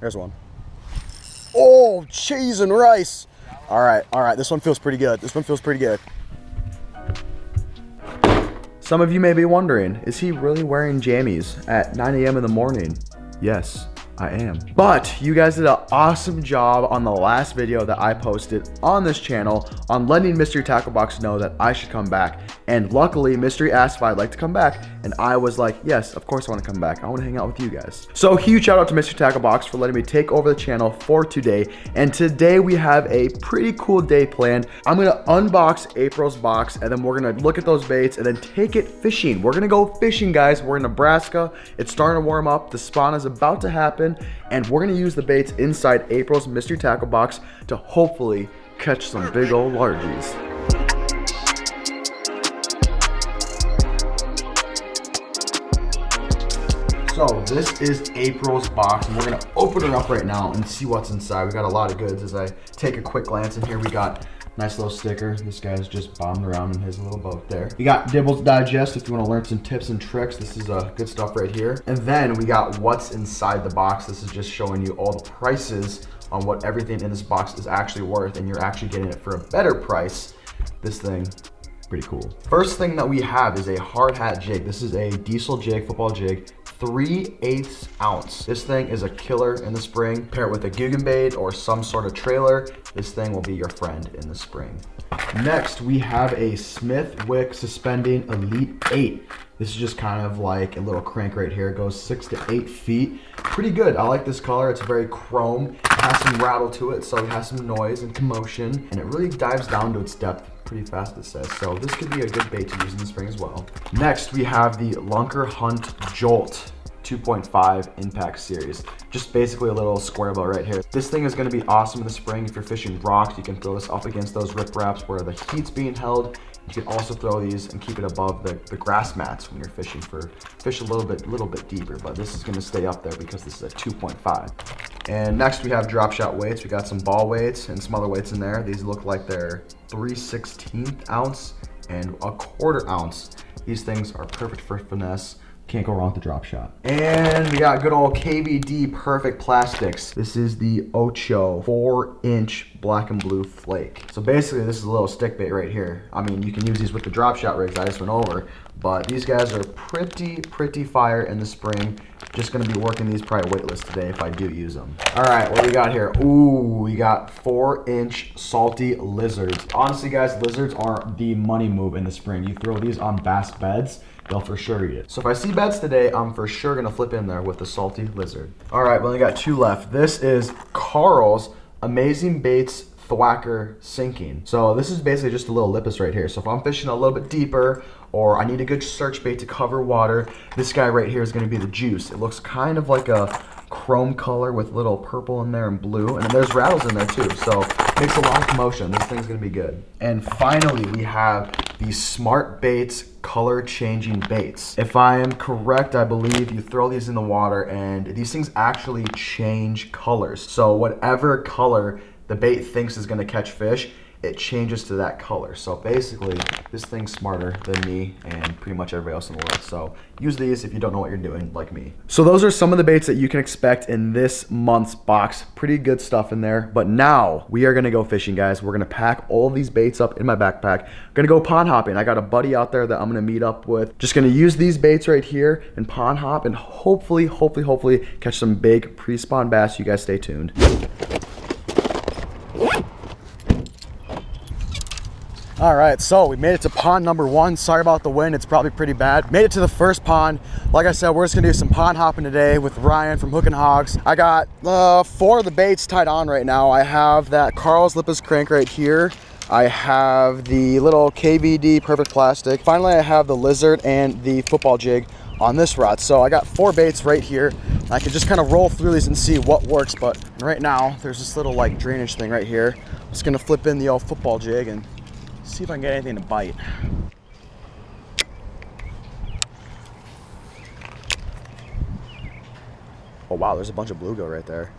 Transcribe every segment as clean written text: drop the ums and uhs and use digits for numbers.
There's one. Oh, cheese and rice. All right. This one feels pretty good. Some of you may be wondering, is he really wearing jammies at 9 a.m. in the morning? Yes, I am. But you guys did an awesome job on the last video that I posted on this channel on letting Mystery Tackle Box know that I should come back. And luckily, Mystery asked if I'd like to come back, and I was like, yes, of course I want to come back. I want to hang out with you guys. So huge shout out to Mystery Tackle Box for letting me take over the channel for today. And today we have a pretty cool day planned. I'm gonna unbox April's box, and then we're gonna look at those baits and then take it fishing. We're gonna go fishing, guys. We're in Nebraska. It's starting to warm up. The spawn is about to happen, and we're gonna use the baits inside April's Mystery Tackle Box to hopefully catch some big old largies. So this is April's box, and we're gonna open her up right now and see what's inside. We got a lot of goods. As I take a quick glance in here, we got a nice little sticker. This guy's just bombing around in his little boat there. We got Dibbles Digest if you wanna learn some tips and tricks. This is good stuff right here. And then we got what's inside the box. This is just showing you all the prices on what everything in this box is actually worth, and you're actually getting it for a better price. This thing, pretty cool. First thing that we have is a hard hat jig. This is a diesel jig, football jig, 3/8 ounce. This thing is a killer in the spring. Pair it with a Guggen bait or some sort of trailer. This thing will be your friend in the spring. Next, we have a Smithwick Suspending Elite 8. This is just kind of like a little crank right here. It goes 6 to 8 feet. Pretty good. I like this color. It's very chrome. It has some rattle to it, so it has some noise and commotion, and it really dives down to its depth pretty fast, it says. So this could be a good bait to use in the spring as well. Next, we have the Lunker Hunt Jolt 2.5 Impact Series. Just basically a little square bill right here. This thing is going to be awesome in the spring. If you're fishing rocks, you can throw this up against those ripraps where the heat's being held. You can also throw these and keep it above the grass mats when you're fishing for fish a little bit deeper, but this is going to stay up there because this is a 2.5. And next we have drop shot weights. We got some ball weights and some other weights in there. These look like they're 3/16 ounce and 1/4 ounce. These things are perfect for finesse. Can't go wrong with the drop shot. And we got good old KVD Perfect Plastics. This is the 𝗙𝗍𝗹𝗶 4-inch black and blue flake. So basically this is a little stick bait right here. I mean, you can use these with the drop shot rigs I just went over, but these guys are pretty fire in the spring. Just gonna be working these probably weightless today if I do use them. All right, what do we got here? Ooh, we got 4-inch salty lizards. Honestly guys, lizards are the money move in the spring. You throw these on bass beds, they'll for sure eat it. So if I see beds today, I'm for sure gonna flip in there with the salty lizard. All right, we only got 2 left. This is Carl's Amazing Baits Thwacker Sinking. So this is basically just a little lippus right here. So if I'm fishing a little bit deeper, or I need a good search bait to cover water, this guy right here is gonna be the juice. It looks kind of like a chrome color with little purple in there and blue, and then there's rattles in there too, so makes a lot of commotion. This thing's gonna be good. And finally, we have the Smart Baits color changing baits. If I am correct, I believe you throw these in the water and these things actually change colors. So whatever color the bait thinks is gonna catch fish, it changes to that color. So basically, this thing's smarter than me and pretty much everybody else in the world. So use these if you don't know what you're doing, like me. So those are some of the baits that you can expect in this month's box. Pretty good stuff in there. But now we are gonna go fishing, guys. We're gonna pack all of these baits up in my backpack. Gonna go pond hopping. I got a buddy out there that I'm gonna meet up with. Just gonna use these baits right here and pond hop and hopefully catch some big pre-spawn bass. You guys stay tuned. All right, so we made it to pond number 1. Sorry about the wind, it's probably pretty bad. Made it to the first pond. Like I said, we're just gonna do some pond hopping today with Ryan from Hook and Hogs. I got 4 of the baits tied on right now. I have that Carl's Lippus crank right here. I have the little KVD Perfect Plastic. Finally, I have the lizard and the football jig on this rod. So I got 4 baits right here. I can just kind of roll through these and see what works, but right now, there's this little like drainage thing right here. I'm just gonna flip in the old football jig and see if I can get anything to bite. Oh wow, there's a bunch of bluegill right there.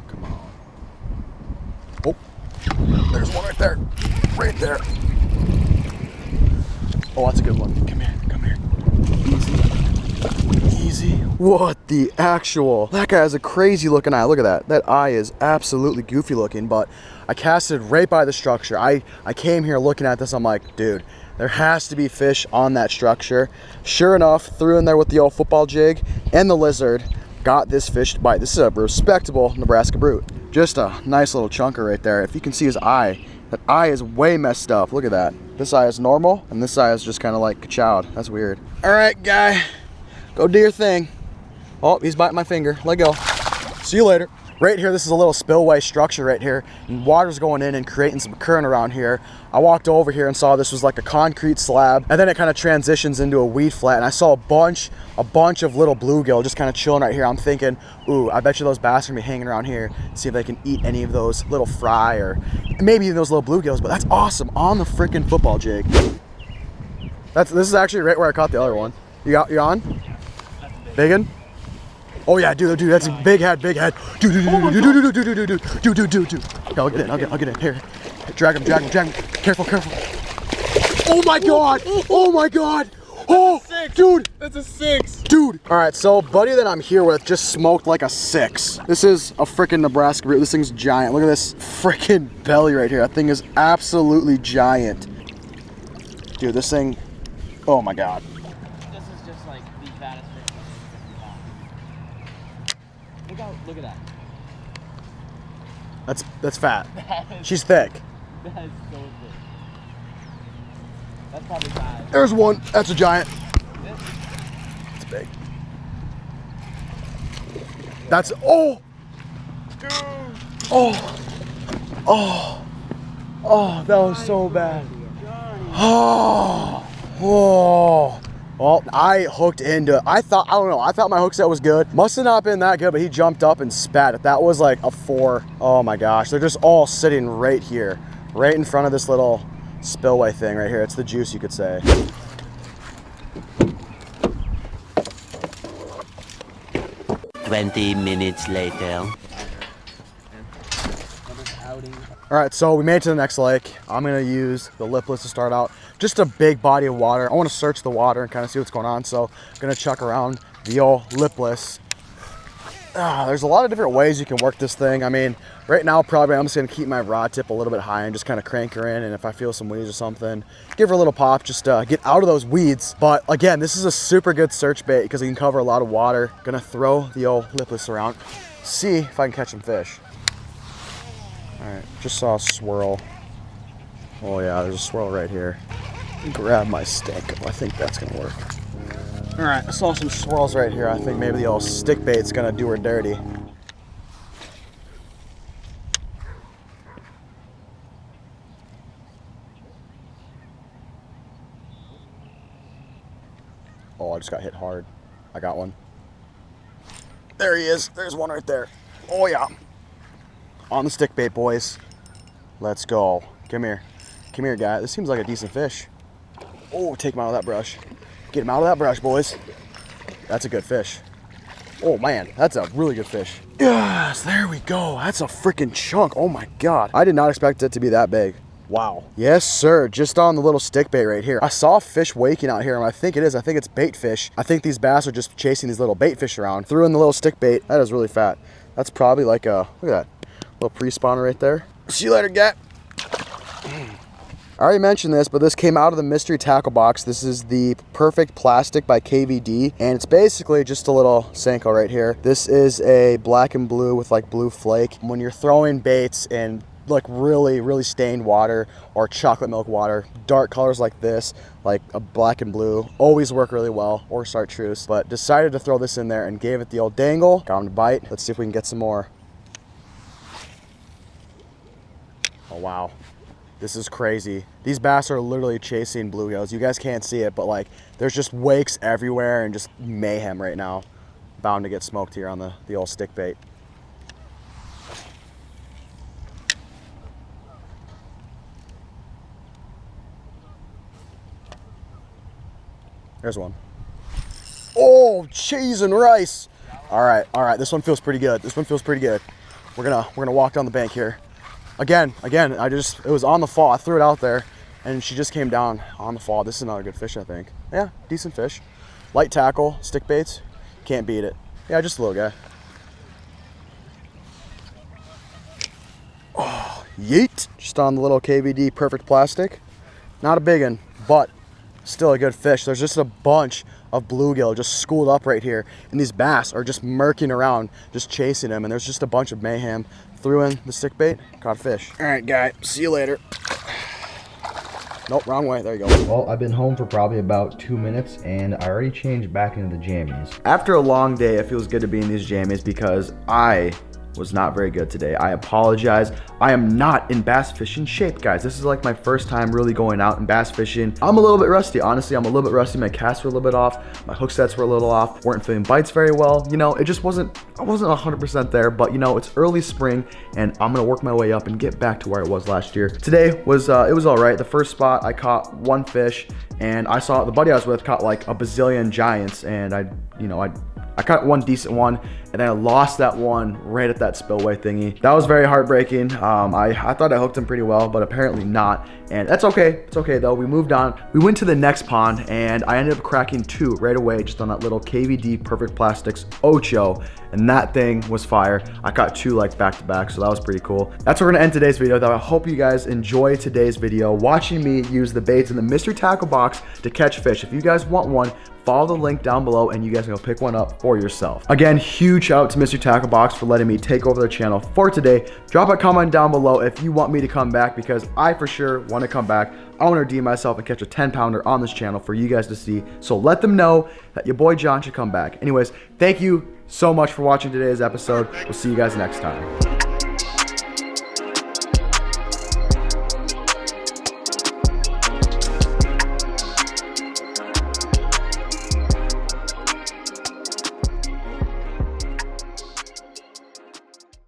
Come on. Oh, There's one right there. Right there. Oh, that's a good one. Come here, come here. Easy. Easy. What the actual? That guy has a crazy looking eye. Look at that. That eye is absolutely goofy looking, but I casted right by the structure. I came here looking at this. I'm like, dude, there has to be fish on that structure. Sure enough, threw in there with the old football jig and the lizard. Got this fish to bite. This is a respectable Nebraska brute. Just a nice little chunker right there. If you can see his eye, that eye is way messed up. Look at that. This eye is normal, and this eye is just kind of like 𝗙𝗹𝗹𝗶. That's weird. All right, guy, go do your thing. Oh, he's biting my finger. Let go. See you later. Right here, this is a little spillway structure right here, and water's going in and creating some current around here. I walked over here and saw this was like a concrete slab, and then it kind of transitions into a weed flat, and I saw a bunch of little bluegill just kind of chilling right here. I'm thinking, ooh, I bet you those bass are gonna be hanging around here, see if they can eat any of those little fry or maybe even those little bluegills. But that's awesome on the freaking football jig. This is actually right where I caught the other one. You on? Big one? Oh yeah, dude, that's a big head, big head. Dude. Yeah, I'll get in. Here, drag him. Careful. Oh my god! Oh, dude! That's a 6. Dude! Alright, so buddy that I'm here with just smoked like a 6. This is a freaking Nebraska brute. This thing's giant. Look at this freaking belly right here. That thing is absolutely giant. Dude, this thing, oh my god. This is just like the fattest fish. Look at that. That's fat. She's thick. That is so thick. That's probably bad. There's one. That's a giant. It's big. That's, oh! Dude. Oh, that was so bad. Oh. Well, I hooked into it. I thought my hook set was good. Must have not been that good, but he jumped up and spat it. That was like a 4. Oh my gosh. They're just all sitting right here, right in front of this little spillway thing right here. It's the juice, you could say. "20 minutes later." All right, so we made it to the next lake. I'm gonna use the lipless to start out. Just a big body of water. I wanna search the water and kind of see what's going on. So I'm gonna chuck around the old lipless. There's a lot of different ways you can work this thing. I mean, right now probably I'm just gonna keep my rod tip a little bit high and just kind of crank her in. And if I feel some weeds or something, give her a little pop, just get out of those weeds. But again, this is a super good search bait because it can cover a lot of water. Gonna throw the old lipless around, see if I can catch some fish. All right, just saw a swirl. Oh yeah, there's a swirl right here. Grab my stick. I think that's gonna work. All right, I saw some swirls right here. I think maybe the old stick bait's gonna do her dirty. Oh, I just got hit hard. I got one. There he is. There's one right there. Oh yeah. On the stick bait, boys. Let's go. Come here. Come here, guy. This seems like a decent fish. Oh, take him out of that brush. Get him out of that brush, boys. That's a good fish. Oh man, that's a really good fish. Yes, there we go. That's a freaking chunk. Oh my god. I did not expect it to be that big. Wow. Yes, sir. Just on the little stick bait right here. I saw a fish waking out here, and I think it is. I think it's bait fish. I think these bass are just chasing these little bait fish around. Threw in the little stick bait. That is really fat. That's probably like a, look at that. Little pre-spawner right there. See you later, Gat. I already mentioned this, but this came out of the mystery tackle box. This is the Perfect Plastic by KVD, and it's basically just a little Senko right here. This is a black and blue with like blue flake. When you're throwing baits in like really stained water or chocolate milk water, dark colors like this, like a black and blue, always work really well, or chartreuse. But decided to throw this in there and gave it the old dangle. Got him to bite. Let's see if we can get some more. Oh wow, this is crazy. These bass are literally chasing bluegills. You guys can't see it, but like there's just wakes everywhere and just mayhem right now. Bound to get smoked here on the old stick bait. There's one. Oh, cheese and rice. All right, this one feels pretty good. This one feels pretty good. We're gonna walk down the bank here. Again, it was on the fall. I threw it out there and she just came down on the fall. This is another good fish, I think. Yeah, decent fish. Light tackle, stick baits, can't beat it. Yeah, just a little guy. Oh, yeet. Just on the little KVD perfect plastic. Not a big one, but still a good fish. There's just a bunch of bluegill just schooled up right here, and these bass are just murking around, just chasing them, and there's just a bunch of mayhem. Threw in the stick bait, caught a fish. All right, guy, see you later. Nope, wrong way, there you go. Well, I've been home for probably about 2 minutes, and I already changed back into the jammies. After a long day, it feels good to be in these jammies because I was not very good today. I apologize. I am not in bass fishing shape, guys. This is like my first time really going out and bass fishing. I'm a little bit rusty. Honestly, I'm a little bit rusty. My casts were a little bit off. My hook sets were a little off. Weren't feeling bites very well. You know, it just wasn't, I wasn't 100% there, but you know, it's early spring and I'm gonna work my way up and get back to where I was last year. Today was, it was all right. The first spot, I caught one fish and I saw the buddy I was with caught like a bazillion giants, and I caught one decent one, and then I lost that one right at that spillway thingy. That was very heartbreaking. I thought I hooked him pretty well, but apparently not. And that's okay. It's okay though. We moved on. We went to the next pond, and I ended up cracking 2 right away just on that little KVD Perfect Plastics 𝗙𝗍𝗹𝗶, and that thing was fire. I caught 2 like back to back, so that was pretty cool. That's where we're gonna end today's video though. I hope you guys enjoy today's video, watching me use the baits in the mystery tackle box to catch fish. If you guys want one, follow the link down below and you guys can go pick one up for yourself. Again, huge shout out to Mystery Tackle Box for letting me take over their channel for today. Drop a comment down below if you want me to come back, because I for sure want to come back. I want to redeem myself and catch a 10-pounder on this channel for you guys to see. So let them know that your boy John should come back. Anyways, thank you so much for watching today's episode. We'll see you guys next time.